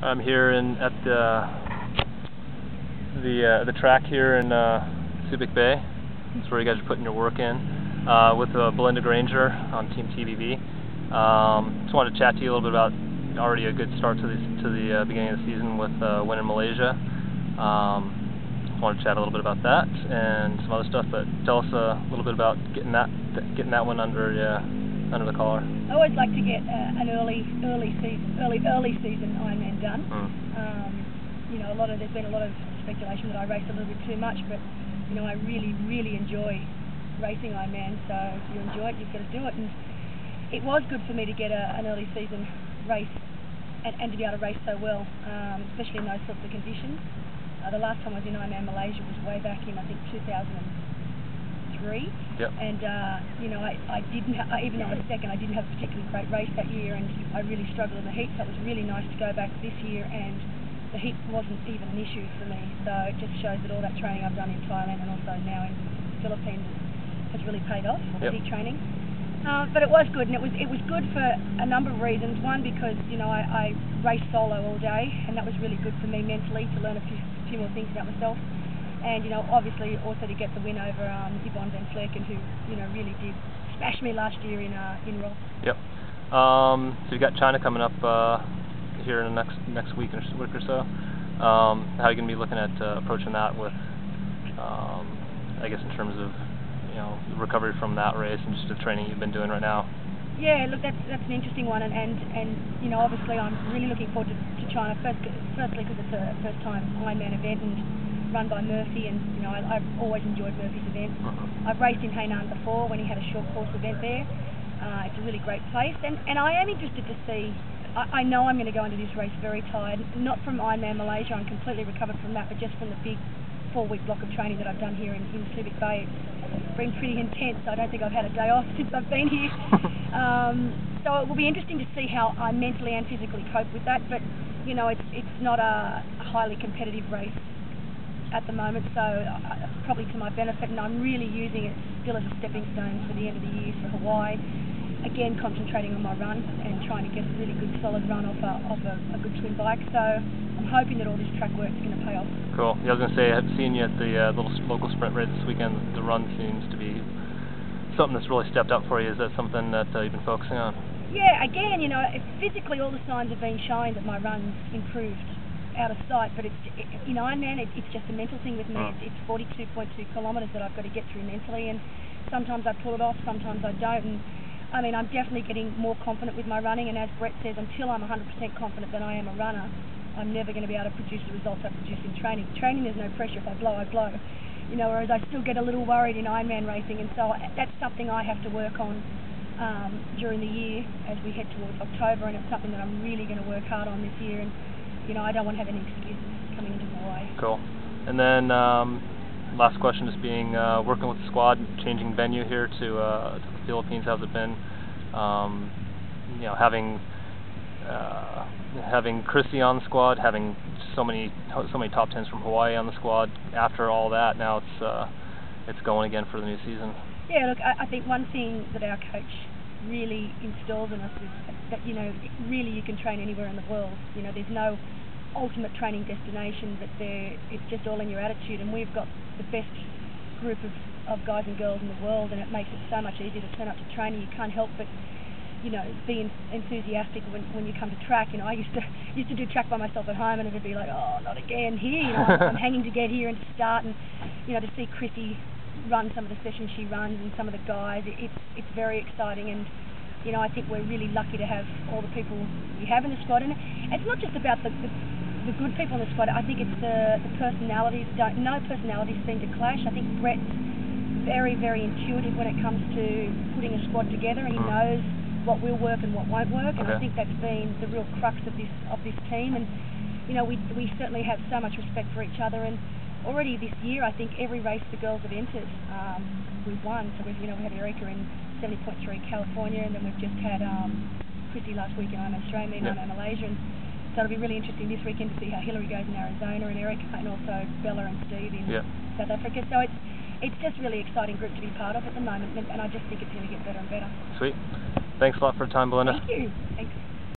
I'm here at the track here in Subic Bay. That's where you guys are putting your work in with Belinda Granger on Team TBB. Just wanted to chat to you a little bit about already a good start to the beginning of the season with win in Malaysia. Wanted to chat a little bit about that and some other stuff, but tell us a little bit about getting that one under the collar. I always like to get an early season Ironman done. You know, there's been a lot of speculation that I race a little bit too much, but you know, I really enjoy racing Ironman. So if you enjoy it, you've got to do it. And it was good for me to get an early season race and to be able to race so well, especially in those sorts of conditions. The last time I was in Ironman Malaysia was way back in, I think, 2003. Yep. And you know, I didn't even though I was second, I didn't have a particularly great race that year, and I really struggled in the heat. So it was really nice to go back this year, and the heat wasn't even an issue for me. So it just shows that all that training I've done in Thailand and also now in the Philippines has really paid off. Yep. Heat training. But it was good, and it was good for a number of reasons. One, because you know I raced solo all day, and that was really good for me mentally to learn a few more things about myself. And you know, obviously also to get the win over Yvonne Van Vleuten, who you know really did smash me last year in Ross. Yep. So you've got China coming up here in the next week or so. How are you going to be looking at approaching that with, I guess, in terms of recovery from that race and just the training you've been doing right now? Yeah, look, that's an interesting one, and you know, obviously I'm really looking forward to China firstly because it's a first time Ironman event and run by Murphy, and you know I've always enjoyed Murphy's events. I've raced in Hainan before when he had a short course event there. It's a really great place, and I am interested to see. I know I'm going to go into this race very tired, not from Ironman Malaysia, I'm completely recovered from that, but just from the big 4-week block of training that I've done here in Subic Bay. It's been pretty intense. I don't think I've had a day off since I've been here. So it will be interesting to see how I mentally and physically cope with that, but you know, it's not a highly competitive race at the moment, so probably to my benefit, and I'm really using it still as a stepping stone for the end of the year for Hawaii. Again, concentrating on my run and trying to get a really good solid run off a good twin bike, so I'm hoping that all this track work is going to pay off. Cool. Yeah, I was going to say, I've seen you at the little local sprint race this weekend. The run seems to be something that's really stepped up for you. Is that something that you've been focusing on? Yeah, again, you know, physically all the signs have been showing that my run's improved out of sight, but you know, Ironman, it's just a mental thing with me. It's 42.2 kilometres that I've got to get through mentally, and sometimes I pull it off, sometimes I don't. And I mean, I'm definitely getting more confident with my running, and as Brett says, until I'm 100% confident that I am a runner, I'm never going to be able to produce the results I produce in training. Training, there's no pressure. If I blow, I blow. You know, whereas I still get a little worried in Ironman racing, and so that's something I have to work on during the year as we head towards October, and it's something that I'm really going to work hard on this year. And you know, I don't want to have any excuses coming into Hawaii. Cool. And then last question, just being working with the squad, changing venue here to the Philippines. How's it been? You know, having Chrissy on the squad, having so many top tens from Hawaii on the squad. After all that, now it's going again for the new season. Yeah, look, I think one thing that our coach really instills in us is that, you know, really you can train anywhere in the world. You know, there's no ultimate training destination, but it's just all in your attitude, and we've got the best group of guys and girls in the world, and it makes it so much easier to turn up to training. You can't help but, you know, be enthusiastic when you come to track. You know, I used to do track by myself at home, and it'd be like, oh, not again here. You know, I'm hanging to get here and to start, and you know, to see Chrissy run some of the sessions she runs and some of the guys, it's very exciting. And you know, I think we're really lucky to have all the people we have in the squad, and it's not just about the good people in the squad. I think it's the personalities. No personalities seem to clash. I think Brett's very intuitive when it comes to putting a squad together, and he knows what will work and what won't work, and I think that's been the real crux of this team. And you know, we certainly have so much respect for each other, and already this year I think every race the girls have entered we've won. So we had Erica in 70.3 California, and then we've just had Chrissy last week in Ironman Australia and Ironman Malaysia, and so it'll be really interesting this weekend to see how Hillary goes in Arizona, and Erica, and also Bella and Steve in South Africa. So it's just a really exciting group to be part of at the moment, and I just think it's going to get better and better. Sweet. Thanks a lot for the time, Belinda. Thank you. Thanks.